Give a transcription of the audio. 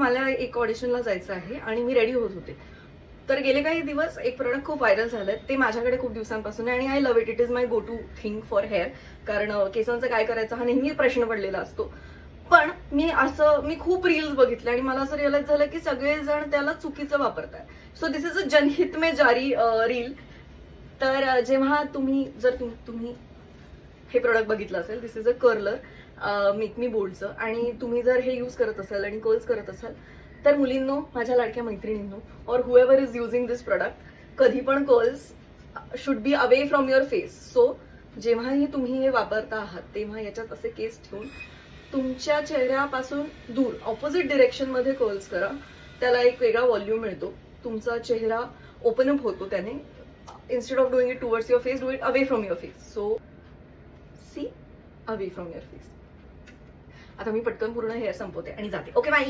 मला एक ऑडिशनला जायचं आहे आणि मी रेडी होत होते. तर गेले काही दिवस एक प्रोडक्ट खूप व्हायरल झालंय, ते माझ्याकडे खूप दिवसांपासून आहे आणि I love it. It is my go to thing for hair. कारण केसांचं काय करायचं हा नेहमी प्रश्न पडलेला असतो. पण मी खूप रील्स बघितले आणि मला असं रिअलाइज झालं की सगळेजण त्याला चुकीचं वापरताय. सो दिस इज अ जनहित में जारी रील. तर जेव्हा तुम्ही हे प्रोडक्ट बघितलं असेल, this is a curler make me बोल्डचं, आणि तुम्ही जर हे यूज करत असाल आणि कर्ल्स करत असाल तर मुलींनो, माझ्या लाडक्या मैत्रिणींनो, or whoever is using this product, कधी पण curls should be away from your face. So जेव्हाही तुम्ही हे वापरता आहात तेव्हा याच्यात असे केस ठेवून तुमच्या चेहऱ्यापासून दूर ऑपोजिट डिरेक्शन मध्ये कर्ल्स करा. त्याला एक वेगळा व्हॉल्यूम मिळतो, तुमचा चेहरा ओपन अप होतो त्याने. Instead of doing it towards your face, do it away from your face. So see, away from your face. आता मी पटकन पूर्ण हेअर संपवते आणि जाते. Okay, bye.